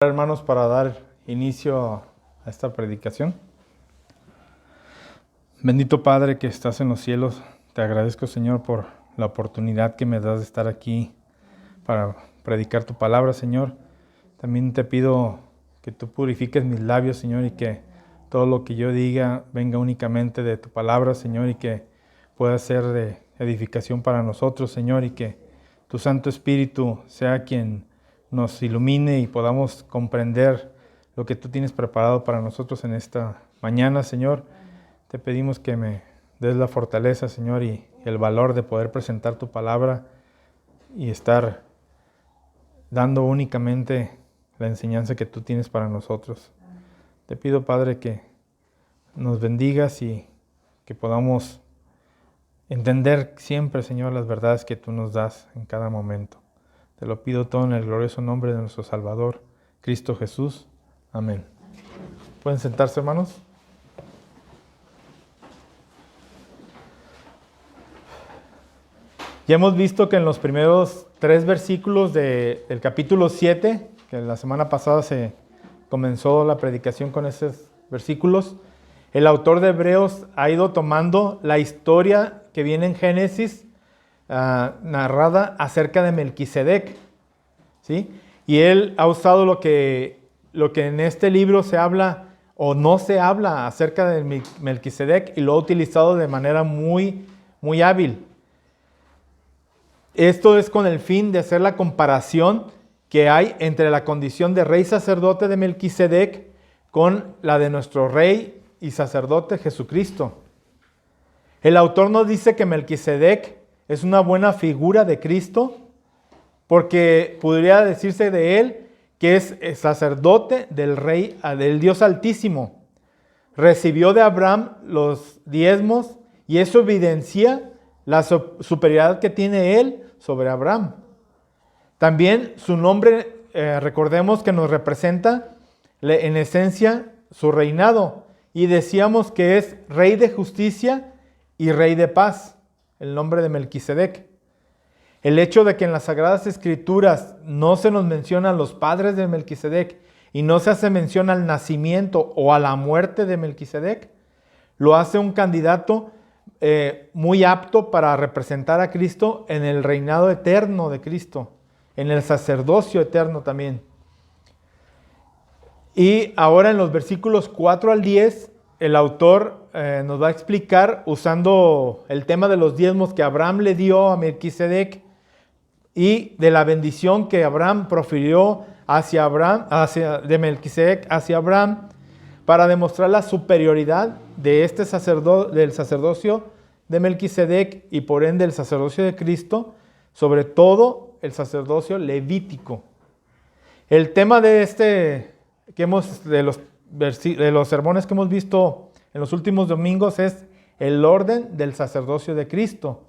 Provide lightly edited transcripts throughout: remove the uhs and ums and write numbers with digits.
Hermanos, para dar inicio a esta predicación. Bendito Padre que estás en los cielos, te agradezco, Señor, por la oportunidad que me das de estar aquí para predicar tu palabra, Señor. También te pido que tú purifiques mis labios, Señor, y que todo lo que yo diga venga únicamente de tu palabra, Señor, y que pueda ser de edificación para nosotros, Señor, y que tu Santo Espíritu sea quien nos ilumine y podamos comprender lo que tú tienes preparado para nosotros en esta mañana, Señor. Te pedimos que me des la fortaleza, Señor, y el valor de poder presentar tu palabra y estar dando únicamente la enseñanza que tú tienes para nosotros. Te pido, Padre, que nos bendigas y que podamos entender siempre, Señor, las verdades que tú nos das en cada momento. Te lo pido todo en el glorioso nombre de nuestro Salvador, Cristo Jesús. Amén. ¿Pueden sentarse, hermanos? Ya hemos visto que en los primeros 3 versículos del capítulo 7, que la semana pasada se comenzó la predicación con esos versículos, el autor de Hebreos ha ido tomando la historia que viene en Génesis, narrada acerca de Melquisedec, ¿sí? Y él ha usado lo que en este libro se habla o no se habla acerca de Melquisedec y lo ha utilizado de manera muy, muy hábil. Esto es con el fin de hacer la comparación que hay entre la condición de rey sacerdote de Melquisedec con la de nuestro rey y sacerdote Jesucristo. El autor nos dice que Melquisedec es una buena figura de Cristo porque podría decirse de él que es sacerdote del rey, del Dios Altísimo. Recibió de Abraham los diezmos y eso evidencia la superioridad que tiene él sobre Abraham. También su nombre, recordemos que nos representa en esencia su reinado y decíamos que es rey de justicia y rey de paz. El nombre de Melquisedec. El hecho de que en las Sagradas Escrituras no se nos mencionan los padres de Melquisedec y no se hace mención al nacimiento o a la muerte de Melquisedec, lo hace un candidato muy apto para representar a Cristo en el reinado eterno de Cristo, en el sacerdocio eterno también. Y ahora en los versículos 4 al 10, el autor nos va a explicar usando el tema de los diezmos que Abraham le dio a Melquisedec y de la bendición que Abraham profirió de Melquisedec hacia Abraham para demostrar la superioridad de del sacerdocio de Melquisedec y por ende el sacerdocio de Cristo, sobre todo el sacerdocio levítico. El tema de los sermones que hemos visto en los últimos domingos es el orden del sacerdocio de Cristo.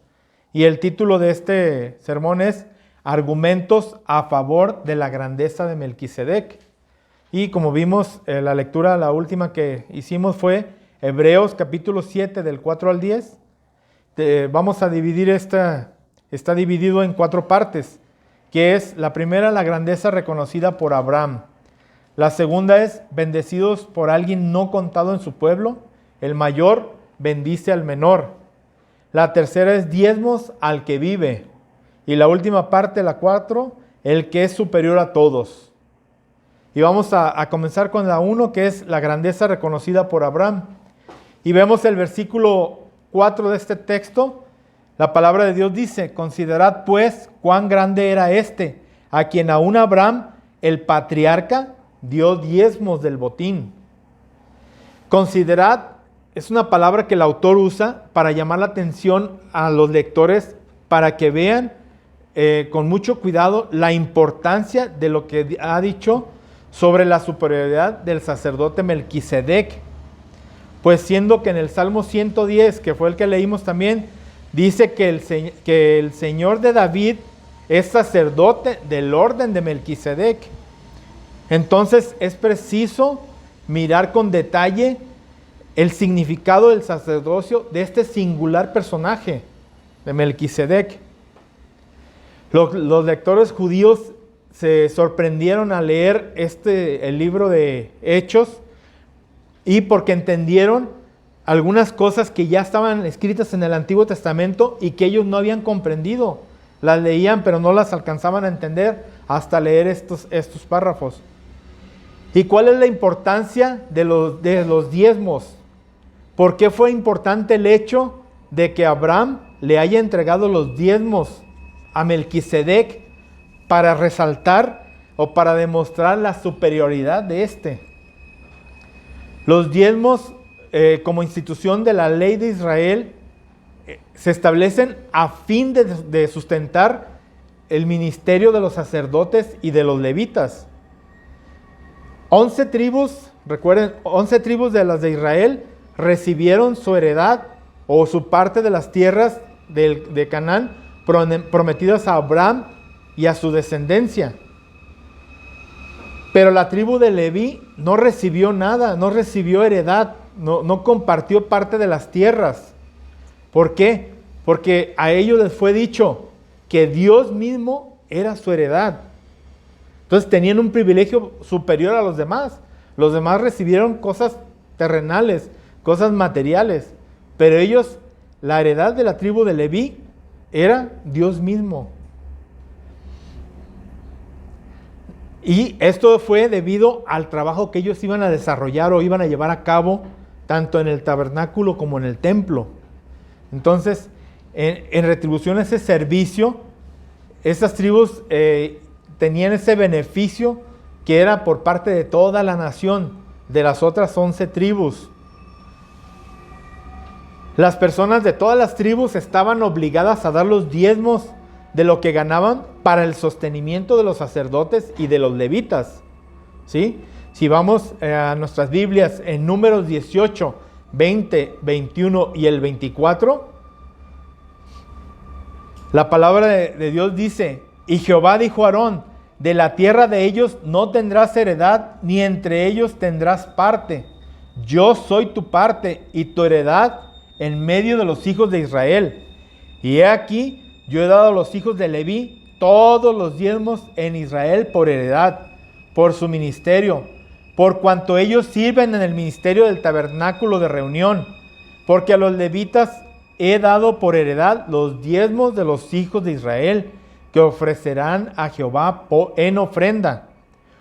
Y el título de este sermón es Argumentos a favor de la grandeza de Melquisedec. Y como vimos, la lectura, la última que hicimos fue Hebreos capítulo 7 del 4 al 10. Vamos a dividir está dividido en 4 partes, que es la primera, la grandeza reconocida por Abraham. La segunda es bendecidos por alguien no contado en su pueblo. El mayor bendice al menor. La tercera es diezmos al que vive. Y la última parte, la 4, el que es superior a todos. Y vamos a comenzar con la 1, que es la grandeza reconocida por Abraham. Y vemos el versículo 4 de este texto. La palabra de Dios dice: considerad pues cuán grande era a quien aún Abraham, el patriarca, dio diezmos del botín. Considerad es una palabra que el autor usa para llamar la atención a los lectores para que vean con mucho cuidado la importancia de lo que ha dicho sobre la superioridad del sacerdote Melquisedec. Pues siendo que en el Salmo 110, que fue el que leímos también, dice que el Señor de David es sacerdote del orden de Melquisedec. Entonces es preciso mirar con detalle el significado del sacerdocio de este singular personaje de Melquisedec. Los lectores judíos se sorprendieron al leer el libro de Hechos y porque entendieron algunas cosas que ya estaban escritas en el Antiguo Testamento y que ellos no habían comprendido. Las leían pero no las alcanzaban a entender hasta leer estos párrafos. ¿Y cuál es la importancia de los diezmos? ¿Por qué fue importante el hecho de que Abraham le haya entregado los diezmos a Melquisedec para resaltar o para demostrar la superioridad de éste? Los diezmos, como institución de la ley de Israel, se establecen a fin de sustentar el ministerio de los sacerdotes y de los levitas. 11 tribus, recuerden, 11 tribus de las de Israel recibieron su heredad o su parte de las tierras de Canaán prometidas a Abraham y a su descendencia. Pero la tribu de Leví no recibió nada, no recibió heredad, no compartió parte de las tierras. ¿Por qué? Porque a ellos les fue dicho que Dios mismo era su heredad. Entonces tenían un privilegio superior a los demás. Los demás recibieron cosas terrenales, cosas materiales, pero ellos, la heredad de la tribu de Leví era Dios mismo. Y esto fue debido al trabajo que ellos iban a desarrollar o iban a llevar a cabo tanto en el tabernáculo como en el templo. Entonces, en retribución a ese servicio, esas tribus tenían ese beneficio que era por parte de toda la nación, de las otras 11 tribus. Las personas de todas las tribus estaban obligadas a dar los diezmos de lo que ganaban para el sostenimiento de los sacerdotes y de los levitas. ¿Sí? Si vamos a nuestras Biblias en Números 18, 20, 21 y el 24, la palabra de Dios dice: y Jehová dijo a Aarón, de la tierra de ellos no tendrás heredad, ni entre ellos tendrás parte. Yo soy tu parte y tu heredad en medio de los hijos de Israel. Y he aquí, yo he dado a los hijos de Leví todos los diezmos en Israel por heredad, por su ministerio, por cuanto ellos sirven en el ministerio del tabernáculo de reunión, porque a los levitas he dado por heredad los diezmos de los hijos de Israel, que ofrecerán a Jehová en ofrenda.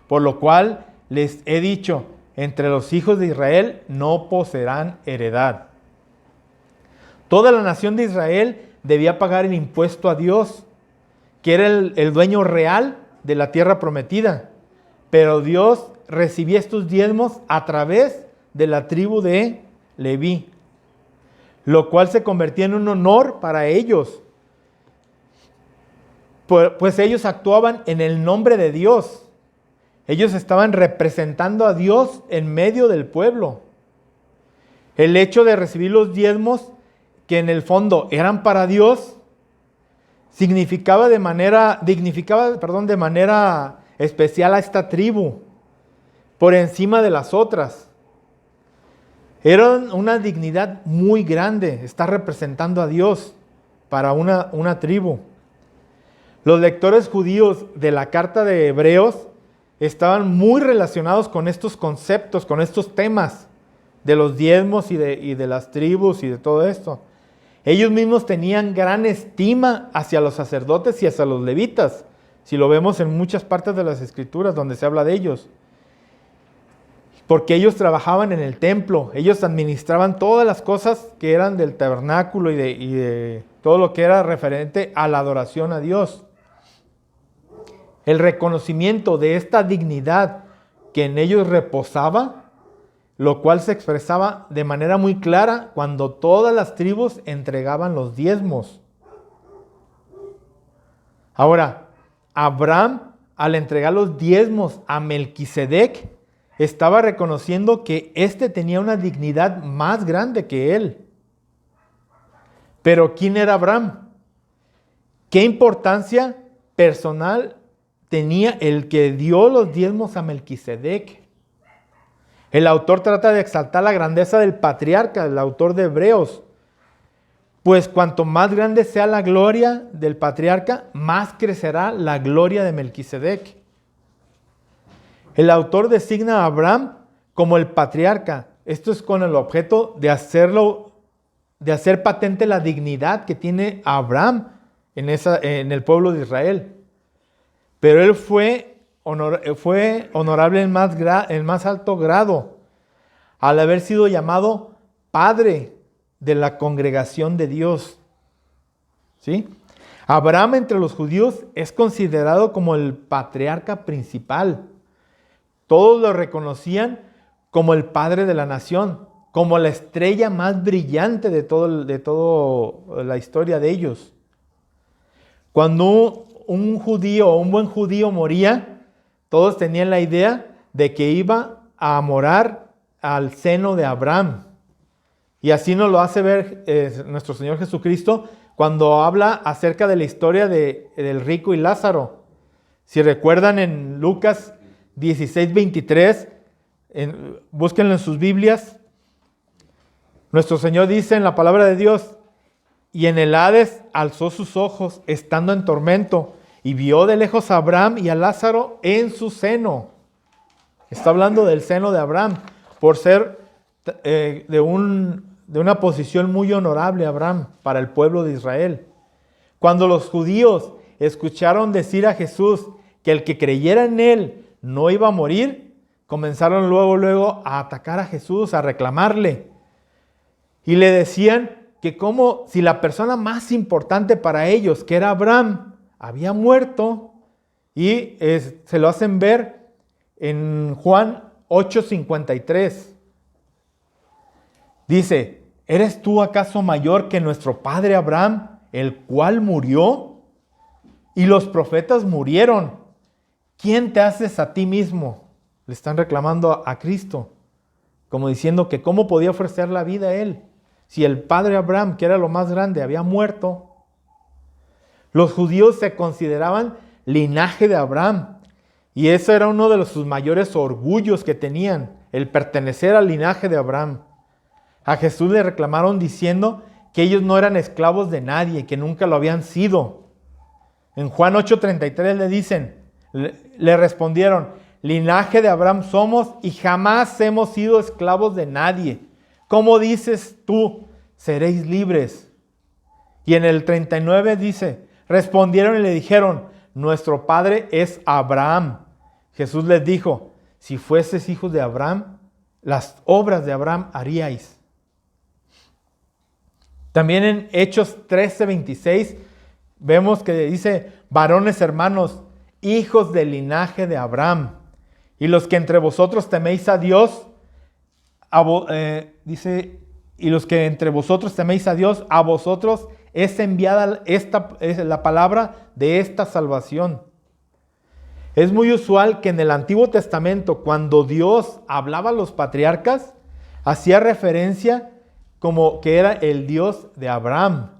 Por lo cual les he dicho, entre los hijos de Israel no poseerán heredad. Toda la nación de Israel debía pagar el impuesto a Dios, que era el dueño real de la tierra prometida. Pero Dios recibía estos diezmos a través de la tribu de Leví, lo cual se convertía en un honor para ellos, pues ellos actuaban en el nombre de Dios. Ellos estaban representando a Dios en medio del pueblo. El hecho de recibir los diezmos, que en el fondo eran para Dios, dignificaba de manera especial a esta tribu, por encima de las otras. Era una dignidad muy grande estar representando a Dios para una tribu. Los lectores judíos de la carta de Hebreos estaban muy relacionados con estos conceptos, con estos temas de los diezmos y de las tribus y de todo esto. Ellos mismos tenían gran estima hacia los sacerdotes y hacia los levitas, si lo vemos en muchas partes de las Escrituras donde se habla de ellos. Porque ellos trabajaban en el templo, ellos administraban todas las cosas que eran del tabernáculo y de todo lo que era referente a la adoración a Dios. El reconocimiento de esta dignidad que en ellos reposaba, lo cual se expresaba de manera muy clara cuando todas las tribus entregaban los diezmos. Ahora, Abraham, al entregar los diezmos a Melquisedec, estaba reconociendo que éste tenía una dignidad más grande que él. Pero ¿quién era Abraham? ¿Qué importancia personal tenía el que dio los diezmos a Melquisedec? El autor trata de exaltar la grandeza del patriarca, el autor de Hebreos. Pues cuanto más grande sea la gloria del patriarca, más crecerá la gloria de Melquisedec. El autor designa a Abraham como el patriarca. Esto es con el objeto de hacer patente la dignidad que tiene Abraham en el pueblo de Israel. Pero él fue honorable en más alto grado, al haber sido llamado padre de la congregación de Dios. ¿Sí? Abraham entre los judíos es considerado como el patriarca principal. Todos lo reconocían como el padre de la nación, como la estrella más brillante de toda la historia de ellos. Cuando un judío o un buen judío moría, todos tenían la idea de que iba a morar al seno de Abraham. Y así nos lo hace ver nuestro Señor Jesucristo cuando habla acerca de la historia del rico y Lázaro. Si recuerdan en Lucas 16:23, búsquenlo en sus Biblias. Nuestro Señor dice en la palabra de Dios: y en el Hades alzó sus ojos, estando en tormento, y vio de lejos a Abraham y a Lázaro en su seno. Está hablando del seno de Abraham, por ser de una posición muy honorable Abraham para el pueblo de Israel. Cuando los judíos escucharon decir a Jesús que el que creyera en él no iba a morir, comenzaron luego a atacar a Jesús, a reclamarle. Y le decían que como si la persona más importante para ellos, que era Abraham, había muerto. Y se lo hacen ver en Juan 8:53. Dice: ¿eres tú acaso mayor que nuestro padre Abraham, el cual murió? Y los profetas murieron. ¿Quién te haces a ti mismo? Le están reclamando a Cristo, como diciendo que cómo podía ofrecer la vida a él, si el padre Abraham, que era lo más grande, había muerto. Los judíos se consideraban linaje de Abraham, y eso era uno de sus mayores orgullos que tenían, el pertenecer al linaje de Abraham. A Jesús le reclamaron diciendo que ellos no eran esclavos de nadie, que nunca lo habían sido. En Juan 8:33 le respondieron: linaje de Abraham somos y jamás hemos sido esclavos de nadie. ¿Cómo dices tú, seréis libres? Y en el 39 dice: respondieron y le dijeron: nuestro padre es Abraham. Jesús les dijo: si fueses hijos de Abraham, las obras de Abraham haríais. También en Hechos 13:26 vemos que dice: varones hermanos, hijos del linaje de Abraham, y los que entre vosotros teméis a Dios, y los que entre vosotros teméis a Dios, a vosotros es enviada la palabra de esta salvación. Es muy usual que en el Antiguo Testamento, cuando Dios hablaba a los patriarcas, hacía referencia como que era el Dios de Abraham.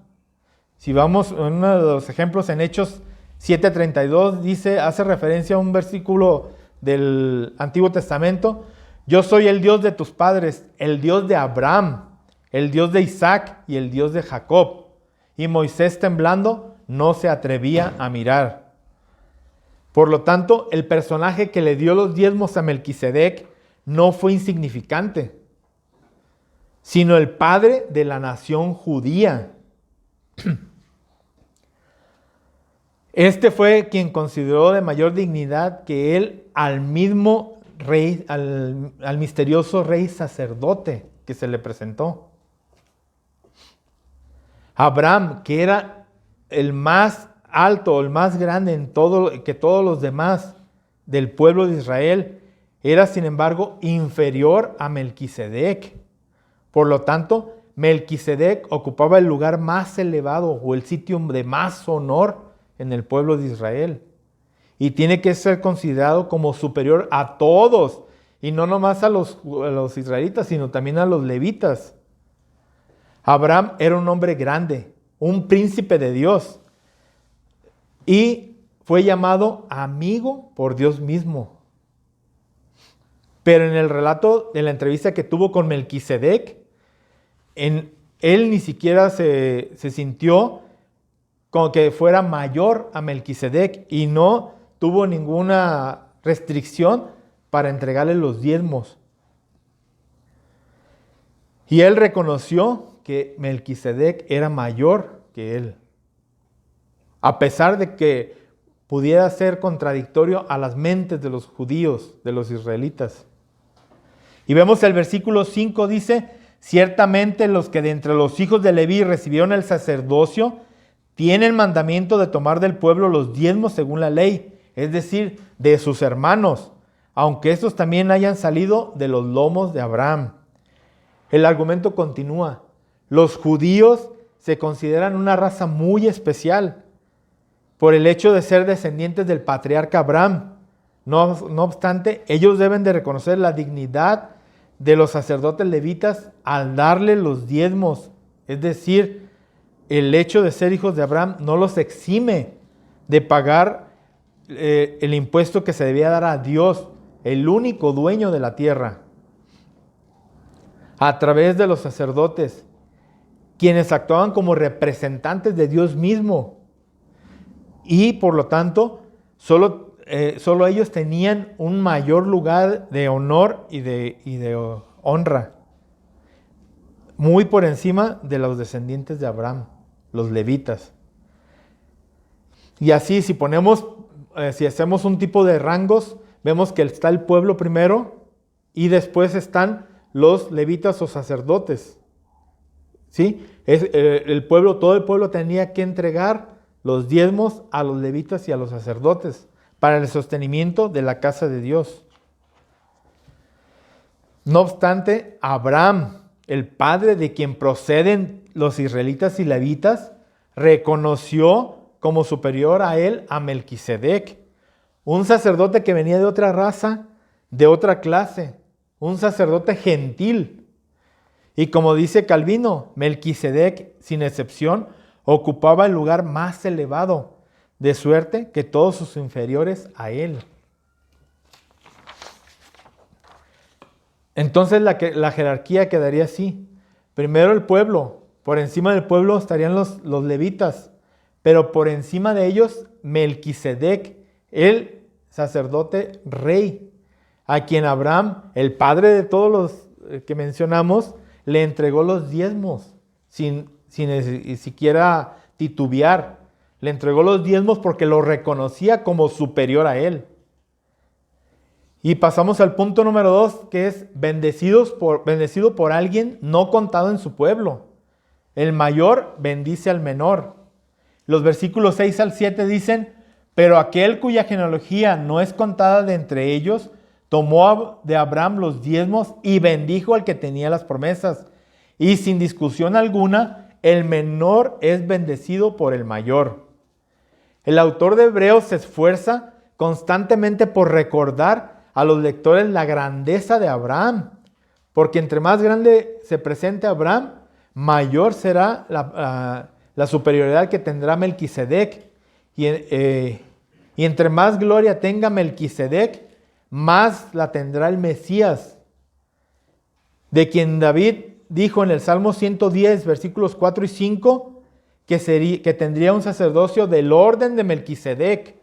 Si vamos en uno de los ejemplos en Hechos 7:32, hace referencia a un versículo del Antiguo Testamento: yo soy el Dios de tus padres, el Dios de Abraham, el Dios de Isaac y el Dios de Jacob. Y Moisés, temblando, no se atrevía a mirar. Por lo tanto, el personaje que le dio los diezmos a Melquisedec no fue insignificante, sino el padre de la nación judía. Este fue quien consideró de mayor dignidad que él al mismo rey, al misterioso rey sacerdote que se le presentó. Abraham, que era el más alto, el más grande que todos los demás del pueblo de Israel, era sin embargo inferior a Melquisedec. Por lo tanto, Melquisedec ocupaba el lugar más elevado o el sitio de más honor en el pueblo de Israel. Y tiene que ser considerado como superior a todos, y no nomás a los israelitas, sino también a los levitas. Abraham era un hombre grande, un príncipe de Dios, y fue llamado amigo por Dios mismo. Pero en el relato de la entrevista que tuvo con Melquisedec, él ni siquiera se sintió como que fuera mayor a Melquisedec y no tuvo ninguna restricción para entregarle los diezmos. Y él reconoció que Melquisedec era mayor que él, a pesar de que pudiera ser contradictorio a las mentes de los judíos, de los israelitas. Y vemos el versículo 5 dice: ciertamente los que de entre los hijos de Leví recibieron el sacerdocio tienen mandamiento de tomar del pueblo los diezmos según la ley, es decir, de sus hermanos, aunque estos también hayan salido de los lomos de Abraham. El argumento continúa. Los judíos se consideran una raza muy especial por el hecho de ser descendientes del patriarca Abraham. No obstante, ellos deben de reconocer la dignidad de los sacerdotes levitas al darle los diezmos. Es decir, el hecho de ser hijos de Abraham no los exime de pagar el impuesto que se debía dar a Dios, el único dueño de la tierra, a través de los sacerdotes, quienes actuaban como representantes de Dios mismo. Y por lo tanto, solo ellos tenían un mayor lugar de honor y de honra, muy por encima de los descendientes de Abraham, los levitas. Y así, si hacemos un tipo de rangos, vemos que está el pueblo primero y después están los levitas o sacerdotes. ¿Sí? Todo el pueblo tenía que entregar los diezmos a los levitas y a los sacerdotes para el sostenimiento de la casa de Dios. No obstante, Abraham, el padre de quien proceden los israelitas y levitas, reconoció como superior a él a Melquisedec, un sacerdote que venía de otra raza, de otra clase, un sacerdote gentil. Y como dice Calvino, Melquisedec, sin excepción, ocupaba el lugar más elevado, de suerte que todos sus inferiores a él. Entonces la jerarquía quedaría así. Primero el pueblo, por encima del pueblo estarían los levitas, pero por encima de ellos Melquisedec, el sacerdote rey, a quien Abraham, el padre de todos los que mencionamos, le entregó los diezmos sin siquiera titubear. Le entregó los diezmos porque lo reconocía como superior a él. Y pasamos al punto número 2, que es bendecido por alguien no contado en su pueblo. El mayor bendice al menor. Los versículos 6 al 7 dicen: pero aquel cuya genealogía no es contada de entre ellos, tomó de Abraham los diezmos y bendijo al que tenía las promesas. Y sin discusión alguna, el menor es bendecido por el mayor. El autor de Hebreos se esfuerza constantemente por recordar a los lectores la grandeza de Abraham, porque entre más grande se presente Abraham, mayor será la superioridad que tendrá Melquisedec. Y entre más gloria tenga Melquisedec, más la tendrá el Mesías, de quien David dijo en el Salmo 110, versículos 4 y 5, que tendría un sacerdocio del orden de Melquisedec.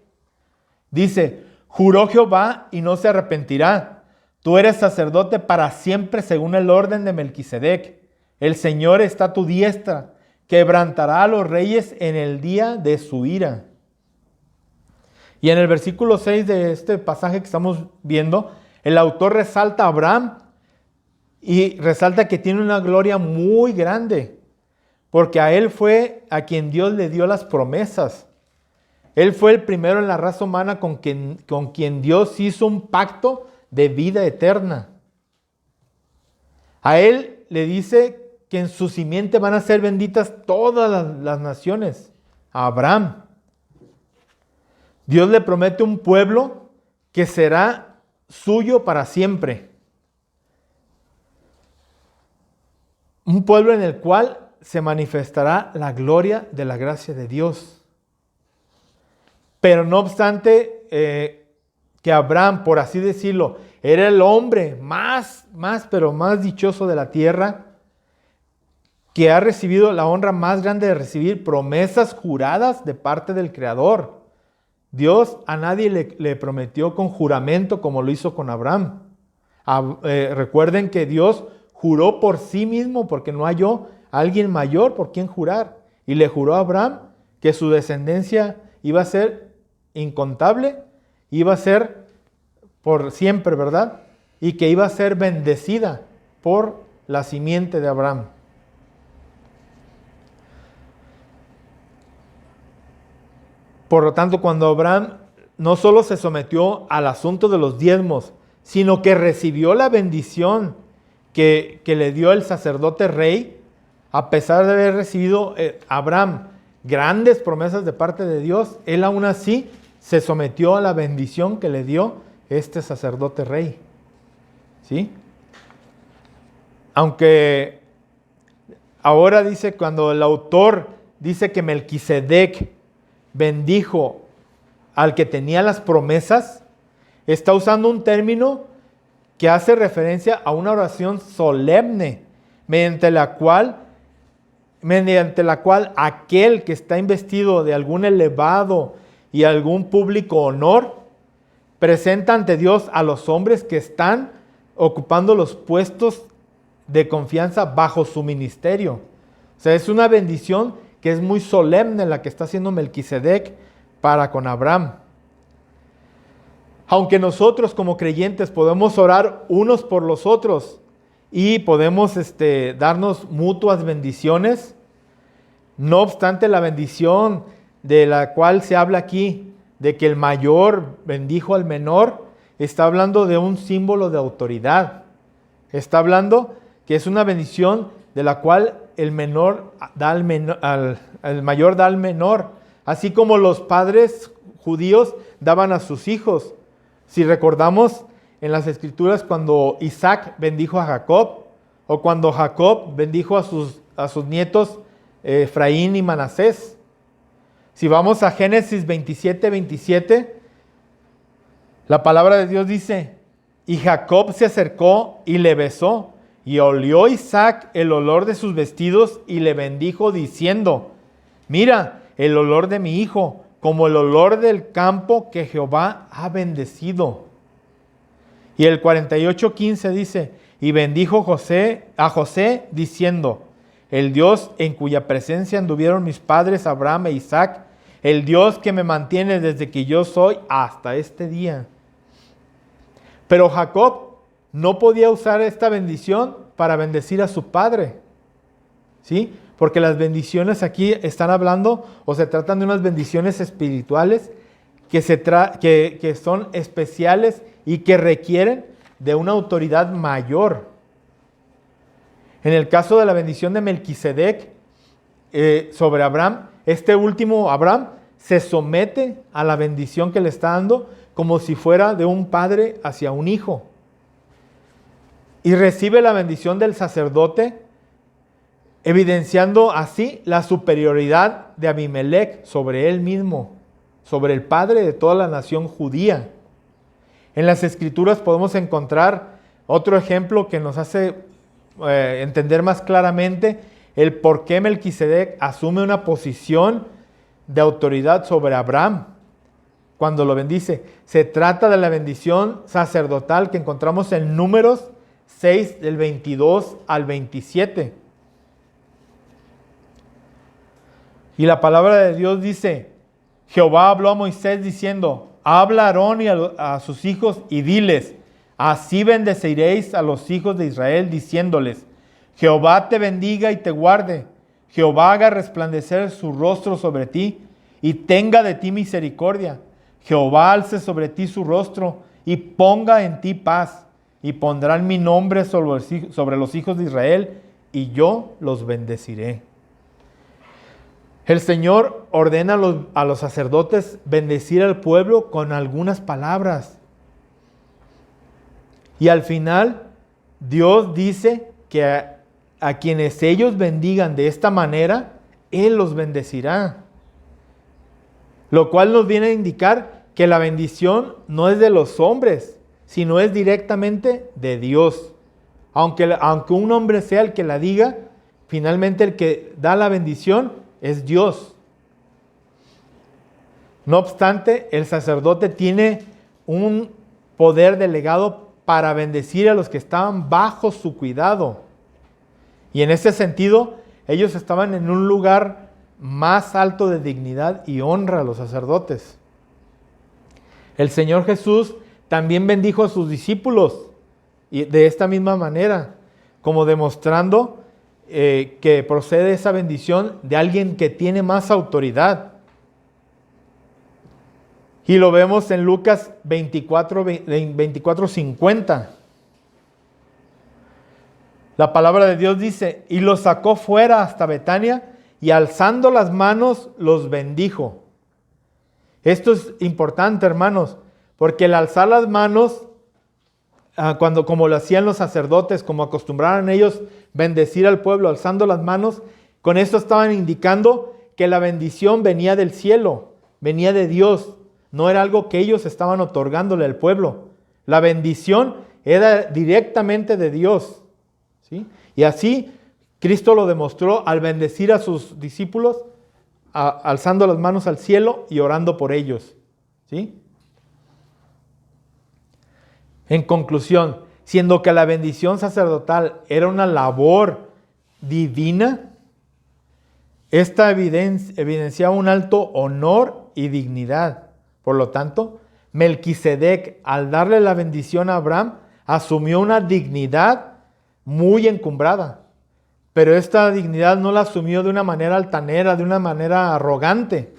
Dice: juró Jehová y no se arrepentirá. Tú eres sacerdote para siempre según el orden de Melquisedec. El Señor está a tu diestra, quebrantará a los reyes en el día de su ira. Y en el versículo 6 de este pasaje que estamos viendo, el autor resalta a Abraham y resalta que tiene una gloria muy grande, porque a él fue a quien Dios le dio las promesas. Él fue el primero en la raza humana con quien Dios hizo un pacto de vida eterna. A él le dice que en su simiente van a ser benditas todas las naciones. A Abraham. Dios le promete un pueblo que será suyo para siempre. Un pueblo en el cual se manifestará la gloria de la gracia de Dios. Pero no obstante que Abraham, por así decirlo, era el hombre más dichoso de la tierra, que ha recibido la honra más grande de recibir promesas juradas de parte del Creador. Dios a nadie le prometió con juramento como lo hizo con Abraham. Recuerden que Dios juró por sí mismo porque no halló a alguien mayor por quien jurar. Y le juró a Abraham que su descendencia iba a ser incontable, iba a ser por siempre, ¿verdad? Y que iba a ser bendecida por la simiente de Abraham. Por lo tanto, cuando Abraham no solo se sometió al asunto de los diezmos, sino que recibió la bendición que le dio el sacerdote rey, a pesar de haber recibido Abraham grandes promesas de parte de Dios, él aún así se sometió a la bendición que le dio este sacerdote rey. ¿Sí? Aunque ahora dice, cuando el autor dice que Melquisedec bendijo al que tenía las promesas, está usando un término que hace referencia a una oración solemne, mediante la cual aquel que está investido de algún elevado y algún público honor, presenta ante Dios a los hombres que están ocupando los puestos de confianza bajo su ministerio. O sea, es una bendición que es muy solemne la que está haciendo Melquisedec para con Abraham. Aunque nosotros como creyentes podemos orar unos por los otros y podemos darnos mutuas bendiciones, no obstante la bendición de la cual se habla aquí, de que el mayor bendijo al menor, está hablando de un símbolo de autoridad. Está hablando que es una bendición de la cual el menor da el mayor da al menor, así como los padres judíos daban a sus hijos. Si recordamos en las Escrituras cuando Isaac bendijo a Jacob, o cuando Jacob bendijo a sus nietos Efraín y Manasés. Si vamos a Génesis 27:27, la palabra de Dios dice: y Jacob se acercó y le besó, y olió Isaac el olor de sus vestidos y le bendijo diciendo: mira, el olor de mi hijo, como el olor del campo que Jehová ha bendecido. Y el 48:15 dice: y bendijo a José diciendo: el Dios en cuya presencia anduvieron mis padres Abraham e Isaac, el Dios que me mantiene desde que yo soy hasta este día. Pero Jacob no podía usar esta bendición para bendecir a su padre, ¿sí? Porque las bendiciones aquí están hablando o se tratan de unas bendiciones espirituales que son especiales y que requieren de una autoridad mayor. En el caso de la bendición de Melquisedec sobre Abraham, este último Abraham se somete a la bendición que le está dando como si fuera de un padre hacia un hijo. Y recibe la bendición del sacerdote, evidenciando así la superioridad de Abimelec sobre él mismo, sobre el padre de toda la nación judía. En las Escrituras podemos encontrar otro ejemplo que nos hace entender más claramente el por qué Melquisedec asume una posición de autoridad sobre Abraham cuando lo bendice. Se trata de la bendición sacerdotal que encontramos en Números 6 del 22 al 27. Y la palabra de Dios dice: Jehová habló a Moisés diciendo: habla a Aarón y a sus hijos y diles: así bendeciréis a los hijos de Israel, diciéndoles: Jehová te bendiga y te guarde. Jehová haga resplandecer su rostro sobre ti y tenga de ti misericordia. Jehová alce sobre ti su rostro y ponga en ti paz. Y pondrán mi nombre sobre los hijos de Israel y yo los bendeciré. El Señor ordena a los sacerdotes bendecir al pueblo con algunas palabras. Y al final, Dios dice que a quienes ellos bendigan de esta manera, Él los bendecirá. Lo cual nos viene a indicar que la bendición no es de los hombres, sino es directamente de Dios. Aunque un hombre sea el que la diga, finalmente el que da la bendición es Dios. No obstante, el sacerdote tiene un poder delegado para bendecir a los que estaban bajo su cuidado. Y en ese sentido, ellos estaban en un lugar más alto de dignidad y honra a los sacerdotes. El Señor Jesús también bendijo a sus discípulos y de esta misma manera, como demostrando que procede esa bendición de alguien que tiene más autoridad. Y lo vemos en Lucas 24:50. La palabra de Dios dice, y los sacó fuera hasta Betania, y alzando las manos los bendijo. Esto es importante, hermanos, porque el alzar las manos, como lo hacían los sacerdotes, como acostumbraban ellos bendecir al pueblo alzando las manos, con esto estaban indicando que la bendición venía del cielo, venía de Dios, no era algo que ellos estaban otorgándole al pueblo. La bendición era directamente de Dios, ¿sí? Y así Cristo lo demostró al bendecir a sus discípulos, alzando las manos al cielo y orando por ellos, ¿sí? En conclusión, siendo que la bendición sacerdotal era una labor divina, esta evidenciaba un alto honor y dignidad. Por lo tanto, Melquisedec, al darle la bendición a Abraham, asumió una dignidad muy encumbrada. Pero esta dignidad no la asumió de una manera altanera, de una manera arrogante,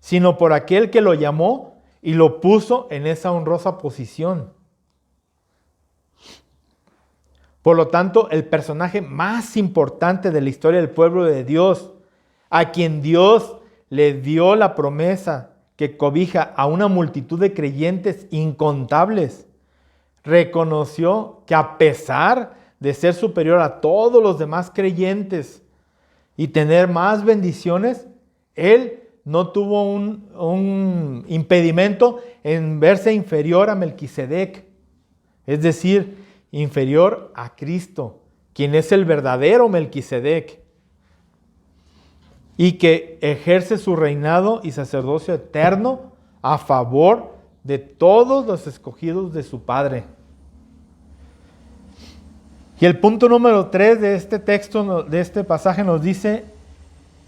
sino por aquel que lo llamó y lo puso en esa honrosa posición. Por lo tanto, el personaje más importante de la historia del pueblo de Dios, a quien Dios le dio la promesa que cobija a una multitud de creyentes incontables, reconoció que a pesar de ser superior a todos los demás creyentes y tener más bendiciones, él no tuvo un impedimento en verse inferior a Melquisedec, es decir, inferior a Cristo, quien es el verdadero Melquisedec, y que ejerce su reinado y sacerdocio eterno a favor de todos los escogidos de su Padre. Y el punto número 3 de este texto, de este pasaje, nos dice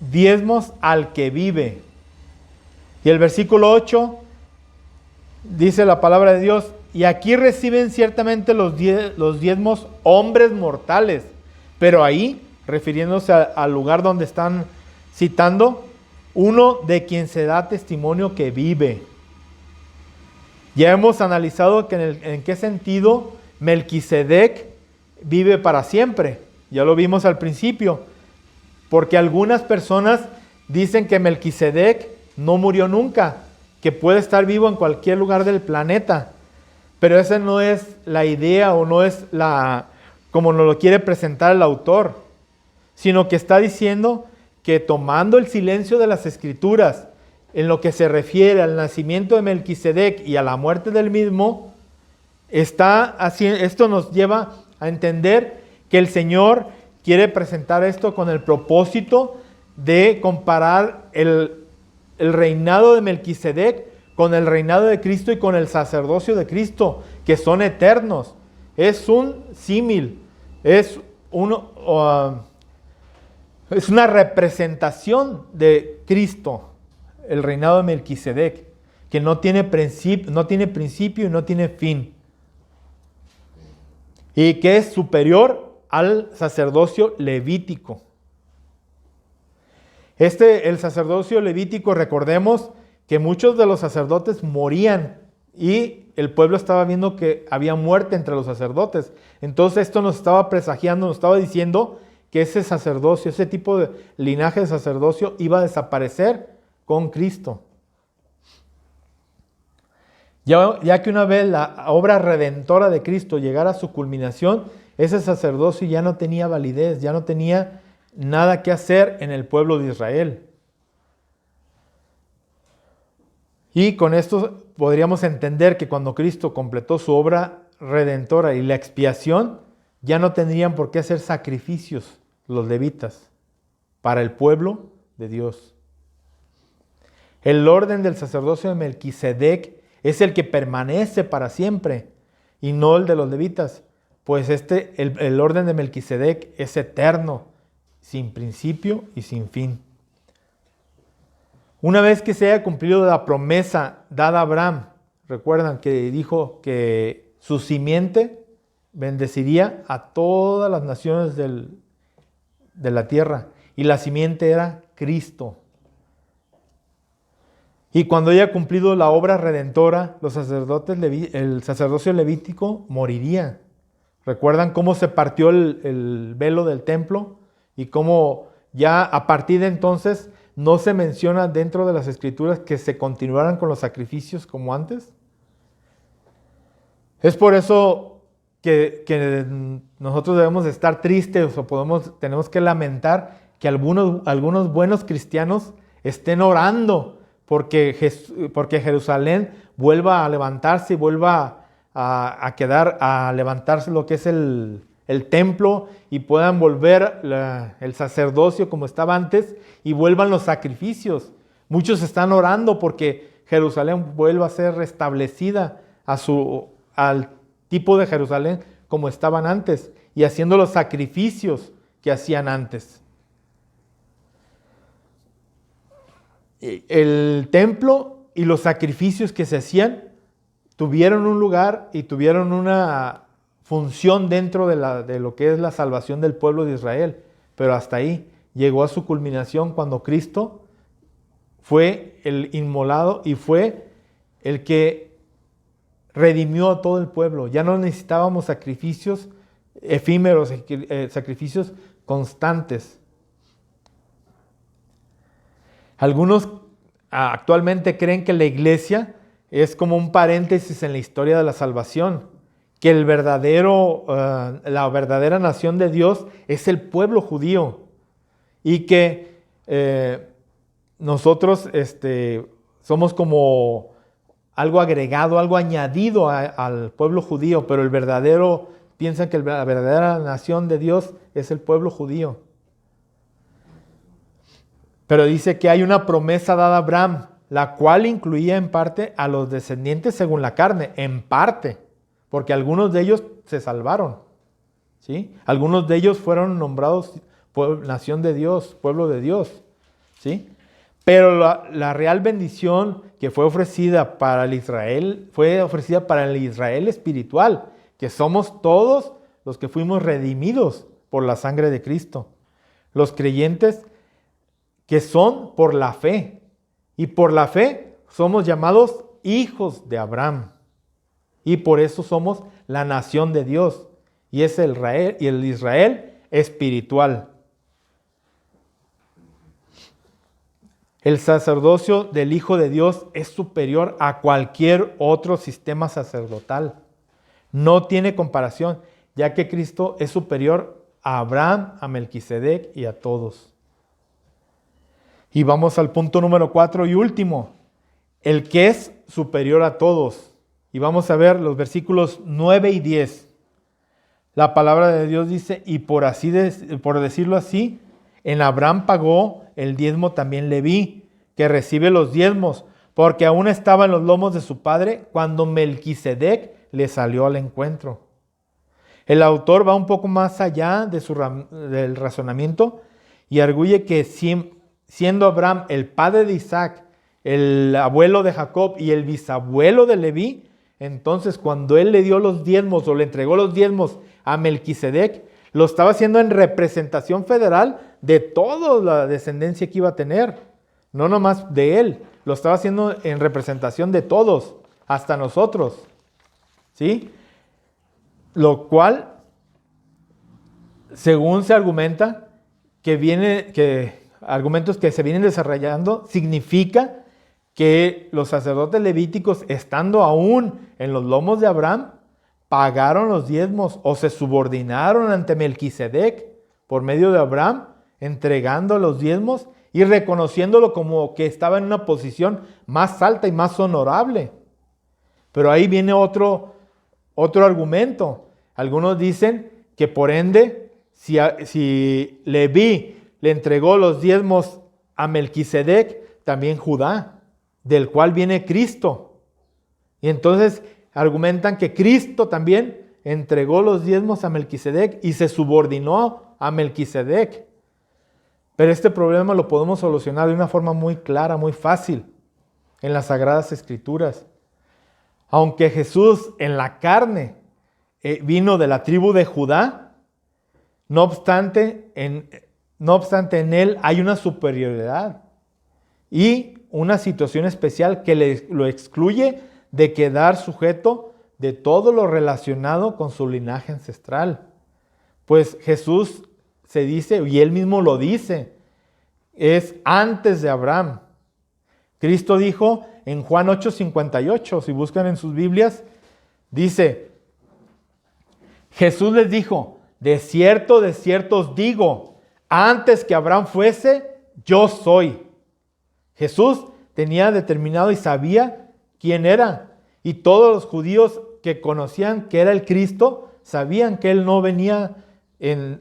diezmos al que vive. Y el versículo 8 dice la palabra de Dios, y aquí reciben ciertamente los diezmos hombres mortales, pero ahí, refiriéndose al lugar donde están citando, uno de quien se da testimonio que vive. Ya hemos analizado que en qué sentido Melquisedec vive para siempre. Ya lo vimos al principio, porque algunas personas dicen que Melquisedec no murió nunca, que puede estar vivo en cualquier lugar del planeta. Pero esa no es la idea o no es como nos lo quiere presentar el autor, sino que está diciendo que tomando el silencio de las Escrituras en lo que se refiere al nacimiento de Melquisedec y a la muerte del mismo, esto nos lleva a entender que el Señor quiere presentar esto con el propósito de comparar el reinado de Melquisedec con el reinado de Cristo y con el sacerdocio de Cristo, que son eternos. Es un símil, es una representación de Cristo, el reinado de Melquisedec, que no tiene principio y no tiene fin, y que es superior al sacerdocio levítico. El sacerdocio levítico, recordemos que muchos de los sacerdotes morían y el pueblo estaba viendo que había muerte entre los sacerdotes. Entonces esto nos estaba presagiando, nos estaba diciendo que ese sacerdocio, ese tipo de linaje de sacerdocio iba a desaparecer con Cristo. Ya que una vez la obra redentora de Cristo llegara a su culminación, ese sacerdocio ya no tenía validez, ya no tenía nada que hacer en el pueblo de Israel. Y con esto podríamos entender que cuando Cristo completó su obra redentora y la expiación, ya no tendrían por qué hacer sacrificios los levitas para el pueblo de Dios. El orden del sacerdocio de Melquisedec es el que permanece para siempre y no el de los levitas, pues el orden de Melquisedec es eterno, sin principio y sin fin. Una vez que se haya cumplido la promesa dada a Abraham, recuerdan que dijo que su simiente bendeciría a todas las naciones de la tierra, y la simiente era Cristo. Y cuando haya cumplido la obra redentora, el sacerdocio levítico moriría. ¿Recuerdan cómo se partió el velo del templo? Y cómo ya a partir de entonces no se menciona dentro de las Escrituras que se continuaran con los sacrificios como antes. Es por eso que nosotros debemos estar tristes o tenemos que lamentar que algunos buenos cristianos estén orando porque Jerusalén vuelva a levantarse y vuelva a levantarse lo que es el templo, y puedan volver el sacerdocio como estaba antes y vuelvan los sacrificios. Muchos están orando porque Jerusalén vuelva a ser restablecida al tipo de Jerusalén como estaban antes y haciendo los sacrificios que hacían antes. El templo y los sacrificios que se hacían tuvieron un lugar y tuvieron una función dentro de lo que es la salvación del pueblo de Israel, pero hasta ahí llegó a su culminación cuando Cristo fue el inmolado y fue el que redimió a todo el pueblo. Ya no necesitábamos sacrificios efímeros, sacrificios constantes. Algunos actualmente creen que la iglesia es como un paréntesis en la historia de la salvación, que la verdadera nación de Dios es el pueblo judío y que nosotros somos como algo agregado, algo añadido al pueblo judío, pero piensan que la verdadera nación de Dios es el pueblo judío. Pero dice que hay una promesa dada a Abraham, la cual incluía en parte a los descendientes según la carne, en parte, porque algunos de ellos se salvaron, ¿sí? Algunos de ellos fueron nombrados nación de Dios, pueblo de Dios, ¿sí? Pero la real bendición que fue ofrecida para el Israel, fue ofrecida para el Israel espiritual, que somos todos los que fuimos redimidos por la sangre de Cristo. Los creyentes que son por la fe. Y por la fe somos llamados hijos de Abraham. Y por eso somos la nación de Dios. Y es el Israel espiritual. El sacerdocio del Hijo de Dios es superior a cualquier otro sistema sacerdotal. No tiene comparación, ya que Cristo es superior a Abraham, a Melquisedec y a todos. Y vamos al punto número 4 y último, el que es superior a todos. Y vamos a ver los versículos 9 y 10. La palabra de Dios dice, y por decirlo así, en Abraham pagó el diezmo también Leví, que recibe los diezmos, porque aún estaba en los lomos de su padre cuando Melquisedec le salió al encuentro. El autor va un poco más allá del razonamiento y arguye que siendo Abraham el padre de Isaac, el abuelo de Jacob y el bisabuelo de Leví, entonces cuando él le dio los diezmos o le entregó los diezmos a Melquisedec, lo estaba haciendo en representación federal de toda la descendencia que iba a tener, no nomás de él, lo estaba haciendo en representación de todos, hasta nosotros, ¿sí? Lo cual, según se argumenta, argumentos que se vienen desarrollando, significa que los sacerdotes levíticos, estando aún en los lomos de Abraham, pagaron los diezmos o se subordinaron ante Melquisedec por medio de Abraham, entregando los diezmos y reconociéndolo como que estaba en una posición más alta y más honorable. Pero ahí viene otro argumento. Algunos dicen que por ende, si Leví le entregó los diezmos a Melquisedec, también Judá, del cual viene Cristo. Y entonces argumentan que Cristo también entregó los diezmos a Melquisedec y se subordinó a Melquisedec. Pero este problema lo podemos solucionar de una forma muy clara, muy fácil, en las Sagradas Escrituras. Aunque Jesús en la carne vino de la tribu de Judá, no obstante en él hay una superioridad y una situación especial que lo excluye de quedar sujeto de todo lo relacionado con su linaje ancestral. Pues Jesús se dice, y él mismo lo dice, es antes de Abraham. Cristo dijo en Juan 8:58, si buscan en sus Biblias, dice, Jesús les dijo, de cierto os digo, antes que Abraham fuese, yo soy. Jesús tenía determinado y sabía quién era. Y todos los judíos que conocían que era el Cristo, sabían que él no venía en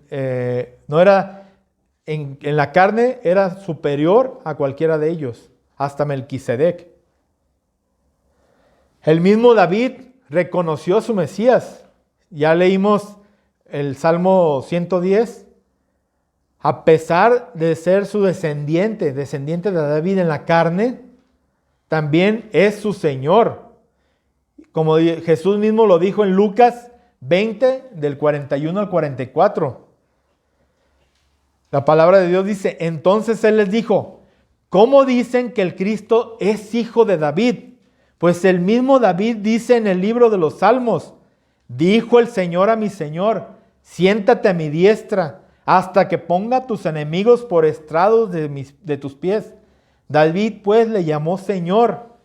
la carne, era superior a cualquiera de ellos, hasta Melquisedec. El mismo David reconoció a su Mesías. Ya leímos el Salmo 110. A pesar de ser su descendiente de David en la carne, también es su Señor. Como Jesús mismo lo dijo en Lucas 20, del 41 al 44. La palabra de Dios dice, entonces Él les dijo, ¿cómo dicen que el Cristo es hijo de David? Pues el mismo David dice en el libro de los Salmos, dijo el Señor a mi Señor, siéntate a mi diestra, hasta que ponga a tus enemigos por estrados de tus pies. David pues le llamó Señor.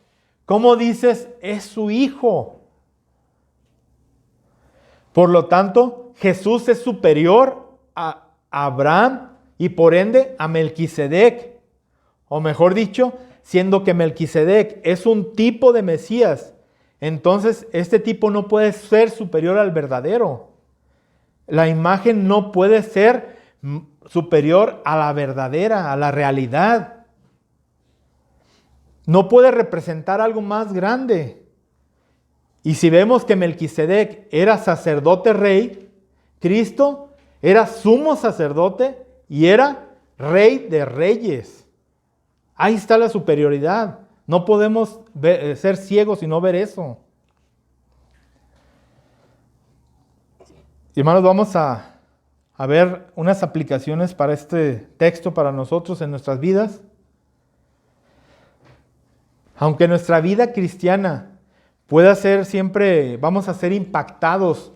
¿Cómo dices? Es su hijo. Por lo tanto, Jesús es superior a Abraham y por ende a Melquisedec. O mejor dicho, siendo que Melquisedec es un tipo de Mesías, entonces este tipo no puede ser superior al verdadero. La imagen no puede ser superior a la verdadera, a la realidad. No puede representar algo más grande. Y si vemos que Melquisedec era sacerdote rey, Cristo era sumo sacerdote y era rey de reyes. Ahí está la superioridad. No podemos ser ciegos y no ver eso. Y hermanos, vamos a ver unas aplicaciones para este texto para nosotros en nuestras vidas. Aunque nuestra vida cristiana pueda ser siempre, vamos a ser impactados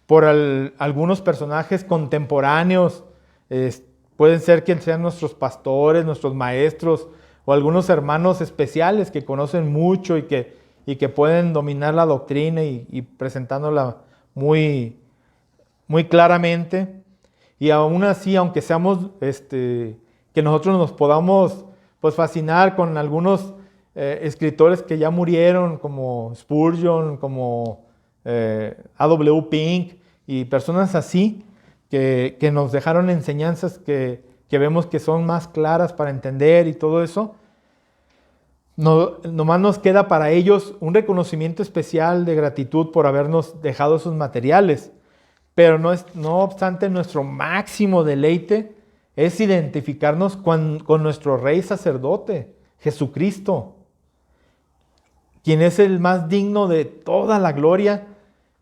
por algunos personajes contemporáneos, pueden ser que sean nuestros pastores, nuestros maestros o algunos hermanos especiales que conocen mucho y que pueden dominar la doctrina y presentándola muy, muy claramente. Y aún así, aunque seamos, que nosotros nos podamos pues fascinar con algunos escritores que ya murieron, como Spurgeon, como A.W. Pink y personas así, que nos dejaron enseñanzas que vemos que son más claras para entender y todo eso. Nomás nos queda para ellos un reconocimiento especial de gratitud por habernos dejado esos materiales. Pero no obstante, nuestro máximo deleite es identificarnos con nuestro Rey Sacerdote, Jesucristo, quien es el más digno de toda la gloria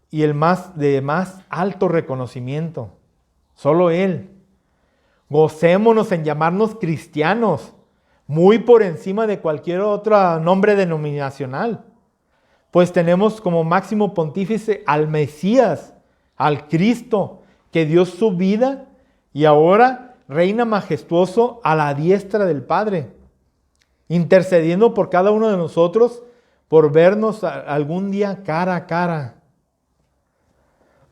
y el de más alto reconocimiento. Solo Él. Gocémonos en llamarnos cristianos, muy por encima de cualquier otro nombre denominacional, pues tenemos como máximo pontífice al Mesías, al Cristo, que dio su vida y ahora reina majestuoso a la diestra del Padre, intercediendo por cada uno de nosotros, por vernos algún día cara a cara.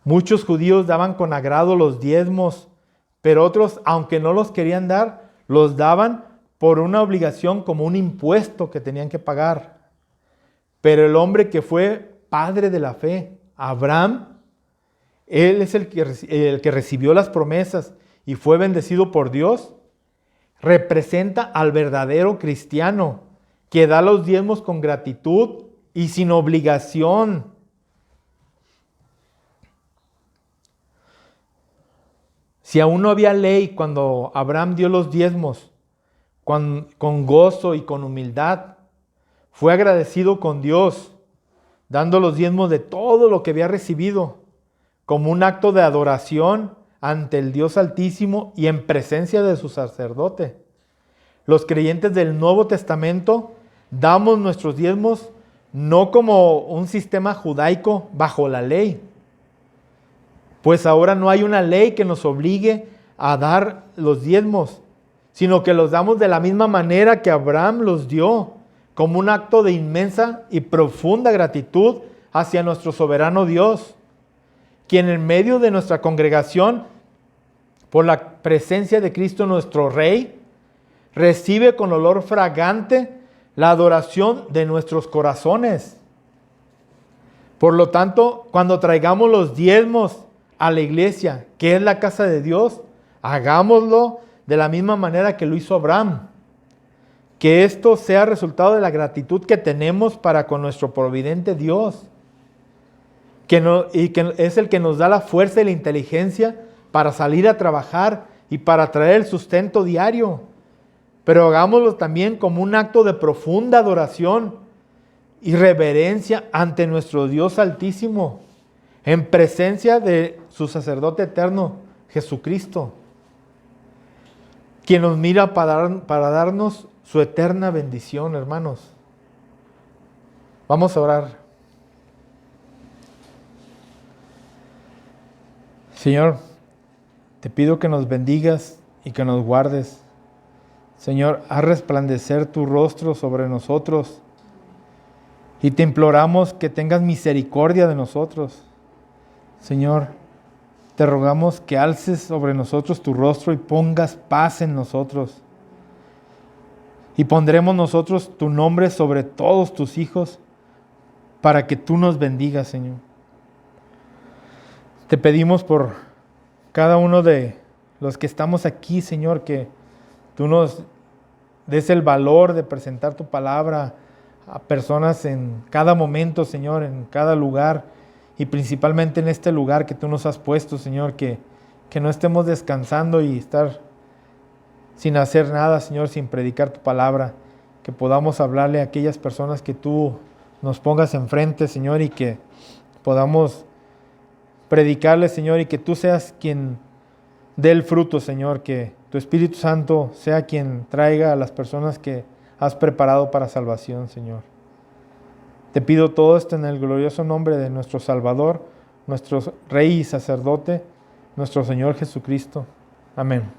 Muchos judíos daban con agrado los diezmos, pero otros, aunque no los querían dar, los daban por una obligación, como un impuesto que tenían que pagar. Pero el hombre que fue padre de la fe, Abraham, él es el que recibió las promesas y fue bendecido por Dios, representa al verdadero cristiano, que da los diezmos con gratitud y sin obligación. Si aún no había ley cuando Abraham dio los diezmos, con gozo y con humildad, fue agradecido con Dios, dando los diezmos de todo lo que había recibido, como un acto de adoración ante el Dios Altísimo y en presencia de su sacerdote. Los creyentes del Nuevo Testamento damos nuestros diezmos no como un sistema judaico bajo la ley, pues ahora no hay una ley que nos obligue a dar los diezmos, sino que los damos de la misma manera que Abraham los dio, como un acto de inmensa y profunda gratitud hacia nuestro soberano Dios, quien en medio de nuestra congregación, por la presencia de Cristo nuestro Rey, recibe con olor fragante la adoración de nuestros corazones. Por lo tanto, cuando traigamos los diezmos a la iglesia, que es la casa de Dios, hagámoslo de la misma manera que lo hizo Abraham. Que esto sea resultado de la gratitud que tenemos para con nuestro providente Dios, y que es el que nos da la fuerza y la inteligencia para salir a trabajar y para traer el sustento diario. Pero hagámoslo también como un acto de profunda adoración y reverencia ante nuestro Dios Altísimo, en presencia de su sacerdote eterno, Jesucristo, quien nos mira para darnos su eterna bendición, hermanos. Vamos a orar. Señor, te pido que nos bendigas y que nos guardes. Señor, haz resplandecer tu rostro sobre nosotros y te imploramos que tengas misericordia de nosotros. Señor, te rogamos que alces sobre nosotros tu rostro y pongas paz en nosotros. Y pondremos nosotros tu nombre sobre todos tus hijos para que tú nos bendigas, Señor. Te pedimos por cada uno de los que estamos aquí, Señor, que tú nos des el valor de presentar tu palabra a personas en cada momento, Señor, en cada lugar y principalmente en este lugar que tú nos has puesto, Señor, que no estemos descansando y estar sin hacer nada, Señor, sin predicar tu palabra, que podamos hablarle a aquellas personas que tú nos pongas enfrente, Señor, y que podamos predicarles, Señor, y que tú seas quien dé el fruto, Señor, que tu Espíritu Santo sea quien traiga a las personas que has preparado para salvación, Señor. Te pido todo esto en el glorioso nombre de nuestro Salvador, nuestro Rey y Sacerdote, nuestro Señor Jesucristo. Amén.